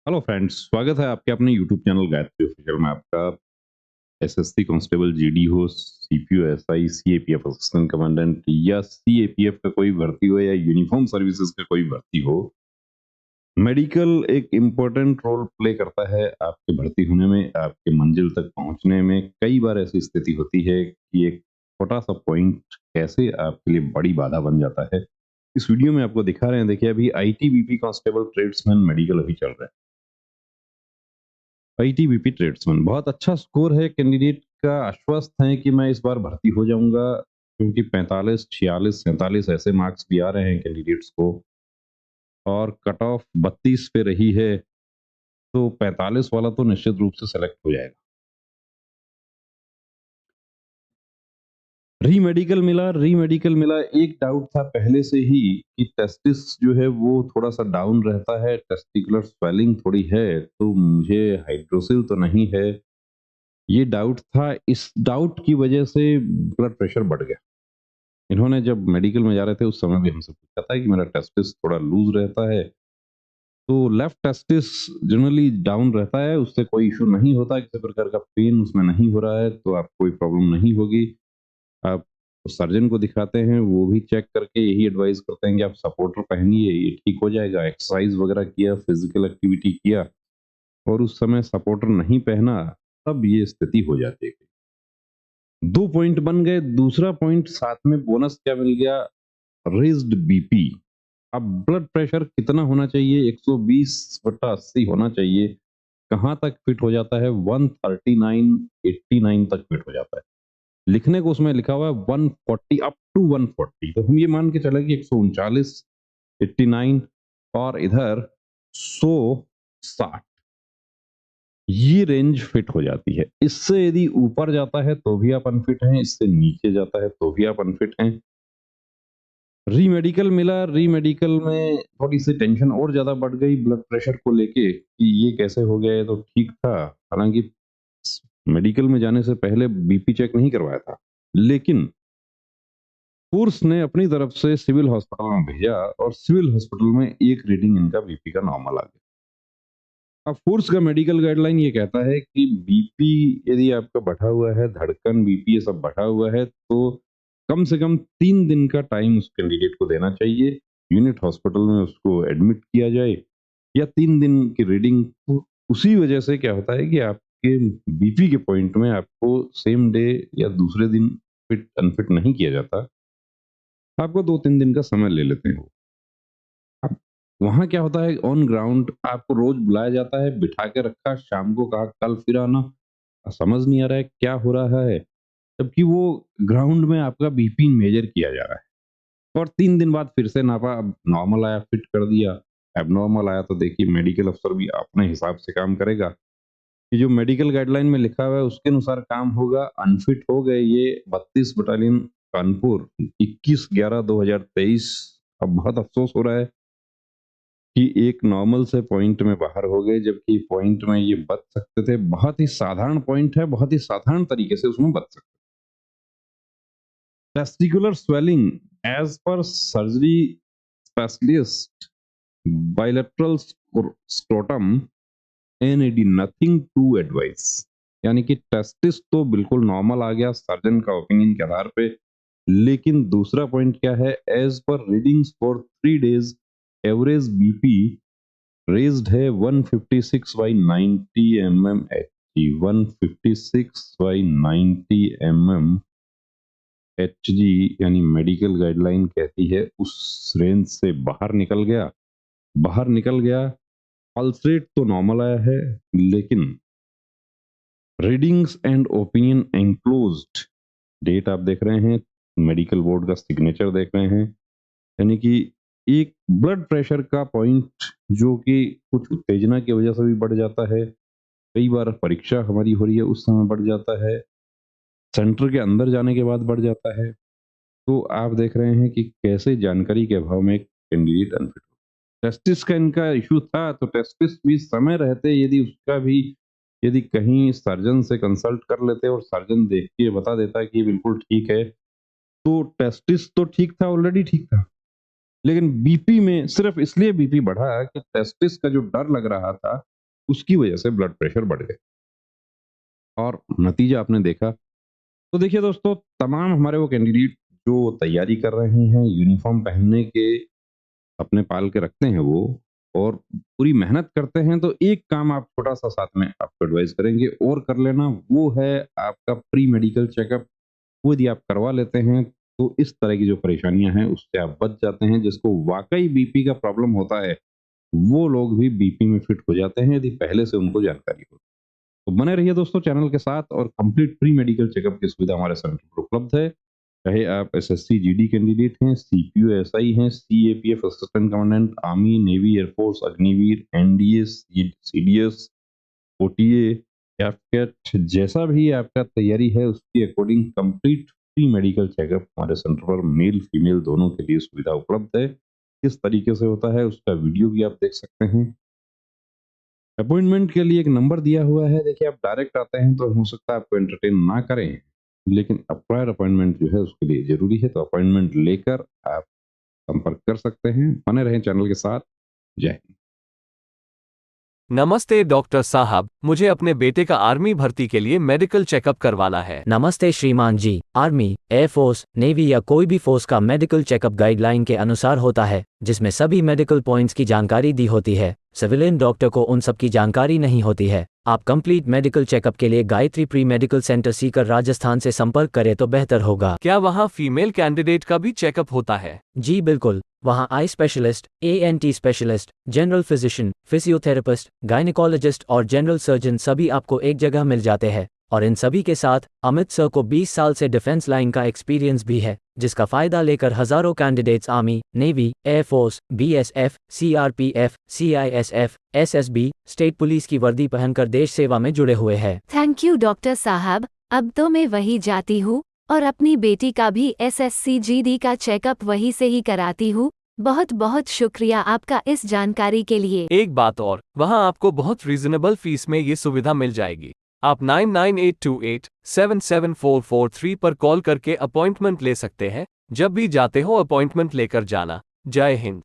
Hello friends, स्वागत है आपके अपने यूट्यूब चैनल गायत्री ऑफिशियल में। आपका एसएससी कांस्टेबल, जीडी हो, CPO, SI, CAPF assistant commandant या सीएपीएफ का कोई भर्ती हो या यूनिफॉर्म सर्विसेज का कोई भर्ती हो, मेडिकल एक इम्पोर्टेंट रोल प्ले करता है आपके भर्ती होने में, आपके मंजिल तक पहुंचने में। कई बार ऐसी स्थिति होती है कि एक छोटा सा पॉइंट कैसे आपके लिए बड़ी बाधा बन जाता है। इस वीडियो में आपको दिखा रहे हैं। देखिए, अभी आईटीबीपी कांस्टेबल ट्रेड्समैन मेडिकल अभी चल रहा है। आईटीबीपी ट्रेड्समैन बहुत अच्छा स्कोर है। कैंडिडेट का आश्वस्त है कि मैं इस बार भर्ती हो जाऊंगा, क्योंकि 45, 46, 47 ऐसे मार्क्स भी आ रहे हैं कैंडिडेट्स को, और कट ऑफ 32 पे रही है, तो 45 वाला तो निश्चित रूप से सेलेक्ट हो जाएगा। री मेडिकल मिला। एक डाउट था पहले से ही कि टेस्टिस जो है वो थोड़ा सा डाउन रहता है, टेस्टिकुलर स्वेलिंग थोड़ी है, तो मुझे हाइड्रोसिल तो नहीं है, ये डाउट था। इस डाउट की वजह से ब्लड प्रेशर बढ़ गया। इन्होंने जब मेडिकल में जा रहे थे उस समय भी हमसे पूछा था कि मेरा टेस्टिस थोड़ा लूज रहता है, तो लेफ्ट टेस्टिस जनरली डाउन रहता है, उससे कोई इशू नहीं होता, किसी प्रकार का पेन उसमें नहीं हो रहा है, तो आपको कोई प्रॉब्लम नहीं होगी। आप सर्जन को दिखाते हैं, वो भी चेक करके यही एडवाइस करते हैं कि आप सपोर्टर पहनिए, ये ठीक हो जाएगा। एक्सरसाइज वगैरह किया, फिजिकल एक्टिविटी किया और उस समय सपोर्टर नहीं पहना, तब ये स्थिति हो जाती है। 2 पॉइंट बन गए। दूसरा पॉइंट साथ में बोनस क्या मिल गया? Raised BP. अब ब्लड प्रेशर कितना होना चाहिए? 120/80 होना चाहिए। कहाँ तक फिट हो जाता है? 139, 89 तक फिट हो जाता है। लिखने को उसमें लिखा हुआ है 140 अप टू 140, तो हम ये मान के चले कि 139, 89 और इधर 160, ये रेंज फिट हो जाती है। इससे यदि ऊपर जाता है तो भी आप अनफिट हैं, इससे नीचे जाता है तो भी आप अनफिट हैं। री मिला। री में थोड़ी-सी टेंशन और ज़्यादा बढ़ गई ब्लड प्रेशर को लेके कि ये कैसे हो गया, ये तो ठीक था। हालाँकि मेडिकल में जाने से पहले बीपी चेक नहीं करवाया था। लेकिन फोर्स ने अपनी तरफ से सिविल हॉस्पिटल में भेजा और सिविल हॉस्पिटल में एक रीडिंग इनका बीपी का नॉर्मल आ गया। अब फोर्स का मेडिकल गाइडलाइन ये कहता है कि बीपी यदि आपका बढ़ा हुआ है, धड़कन, बीपी ये सब बढ़ा हुआ है, तो कम से कम 3 दिन का टाइम उस कैंडिडेट को देना चाहिए। यूनिट हॉस्पिटल में उसको एडमिट किया जाए या 3 दिन की रीडिंग। तो उसी वजह से क्या होता है कि आपके बीपी के पॉइंट में आपको सेम डे या दूसरे दिन फिट अनफिट नहीं किया जाता। आपको 2-3 दिन का समय ले लेते हैं वो। अब वहाँ क्या होता है, ऑन ग्राउंड आपको रोज़ बुलाया जाता है, बिठा के रखा, शाम को कहा कल फिर आना। समझ नहीं आ रहा है क्या हो रहा है, जबकि वो ग्राउंड में आपका बीपी मेजर किया जा रहा है। और 3 दिन बाद फिर से नापा, अब नॉर्मल आया, फिट कर दिया। एब्नॉर्मल आया तो देखिए मेडिकल अफ़सर भी अपने हिसाब से काम करेगा कि जो मेडिकल गाइडलाइन में लिखा हुआ है उसके अनुसार काम होगा। अनफिट हो गए ये 32 बटालियन कानपुर 21/11/2023। अब बहुत अफ़सोस हो रहा है कि एक नॉर्मल से पॉइंट में बाहर हो गए, जबकि पॉइंट में ये बच सकते थे। बहुत ही साधारण पॉइंट है, बहुत ही साधारण तरीके से उसमें बच सकते। Testicular swelling as per surgery specialist, bilateral scrotum, NAD, nothing to advise. यानी कि टेस्टिस तो बिल्कुल नॉर्मल आ गया सर्जन का ओपिनियन के आधार पे, लेकिन दूसरा पॉइंट क्या है? As per readings for 3 days, average BP raised है 156/90 mm Hg, 156/90 mm Hg, यानी मेडिकल गाइडलाइन कहती है उस रेंज से बाहर निकल गया। बाहर निकल गया। पल्स रेट तो नॉर्मल आया है, लेकिन रीडिंग्स एंड ओपिनियन एंक्लोज्ड, डेट आप देख रहे हैं, मेडिकल बोर्ड का सिग्नेचर देख रहे हैं। यानी कि एक ब्लड प्रेशर का पॉइंट जो कि कुछ उत्तेजना की वजह से भी बढ़ जाता है, कई बार परीक्षा हमारी हो रही है उस समय बढ़ जाता है, सेंटर के अंदर जाने के बाद बढ़ जाता है। तो आप देख रहे हैं कि कैसे जानकारी के अभाव में एक कैंडिडेट अनफिट हो। टेस्टिस का इनका इशू था, तो टेस्टिस भी समय रहते यदि उसका भी यदि कहीं सर्जन से कंसल्ट कर लेते और सर्जन देख के बता देता कि ये बिल्कुल ठीक है, तो टेस्टिस तो ठीक था, ऑलरेडी ठीक था। लेकिन बीपी में सिर्फ इसलिए बीपी बढ़ा कि टेस्टिस का जो डर लग रहा था उसकी वजह से ब्लड प्रेशर बढ़ गया और नतीजा आपने देखा। तो देखिए दोस्तों, तमाम हमारे वो कैंडिडेट जो तैयारी कर रहे हैं, यूनिफ़ॉर्म पहनने के अपने पाल के रखते हैं वो और पूरी मेहनत करते हैं, तो एक काम आप छोटा-सा साथ में आपको एडवाइस करेंगे और कर लेना, वो है आपका प्री मेडिकल चेकअप। वो यदि आप करवा लेते हैं, तो इस तरह की जो परेशानियाँ हैं, उससे आप बच जाते हैं। जिसको वाक़ई बीपी का प्रॉब्लम होता है, वो लोग भी बीपी में फिट हो जाते हैं, यदि पहले से उनको जानकारी हो। तो बने रहिए दोस्तों चैनल के साथ और कंप्लीट प्री मेडिकल चेकअप की सुविधा हमारे सेंटर पर उपलब्ध है। चाहे आप एसएससी जीडी कैंडिडेट हैं, सीपीओ एसआई हैं, CAPF assistant commandant, army, navy, air force, Agniveer, NDA, CDS, OTA, कैफकेट, जैसा भी आपका तैयारी है उसके according complete pre medical checkup हमारे सेंटर पर मेल फीमेल दोनों के लिए सुविधा उपलब्ध है। किस तरीके से होता है उसका वीडियो भी आप देख सकते हैं। अपॉइंटमेंट के लिए एक नंबर दिया हुआ है, देखिए आप डायरेक्ट आते हैं तो हो सकता है आपको एंटरटेन ना करें, लेकिन प्रायर अपॉइंटमेंट जो है उसके लिए ज़रूरी है, तो अपॉइंटमेंट लेकर आप संपर्क कर सकते हैं। बने रहें चैनल के साथ। जय हिंद। नमस्ते डॉक्टर साहब, मुझे अपने बेटे का आर्मी भर्ती के लिए मेडिकल चेकअप करवाना है। नमस्ते श्रीमान जी। आर्मी, एयरफोर्स, नेवी या कोई भी फोर्स का मेडिकल चेकअप गाइडलाइन के अनुसार होता है, जिसमें सभी मेडिकल पॉइंट्स की जानकारी दी होती है। सिविलियन डॉक्टर को उन सब की जानकारी नहीं होती है। आप कंप्लीट मेडिकल चेकअप के लिए Gayatri pre medical centre Sikar Rajasthan से संपर्क करें तो बेहतर होगा। क्या वहाँ फीमेल कैंडिडेट का भी चेकअप होता है? जी बिल्कुल, वहाँ eye specialist, ENT specialist, general physician, physiotherapist, gynaecologist और जनरल सर्जन सभी आपको एक जगह मिल जाते हैं। और इन सभी के साथ अमित सर को 20 साल से डिफेंस लाइन का एक्सपीरियंस भी है, जिसका फायदा लेकर हजारों candidates army, navy, air force, BSF, CRPF, CISF, SSB, state police की वर्दी पहनकर देश सेवा में जुड़े हुए हैं। थैंक यू डॉक्टर साहब, अब तो मैं वही जाती हूँ और अपनी बेटी का भी एसएससी जीडी का चेकअप वहीं से ही कराती हूँ। बहुत बहुत शुक्रिया आपका इस जानकारी के लिए। एक बात और, वहाँ आपको बहुत रीजनेबल फीस में ये सुविधा मिल जाएगी। आप 9982877443 पर कॉल करके अपॉइंटमेंट ले सकते हैं। जब भी जाते हो अपॉइंटमेंट लेकर जाना। जय हिंद।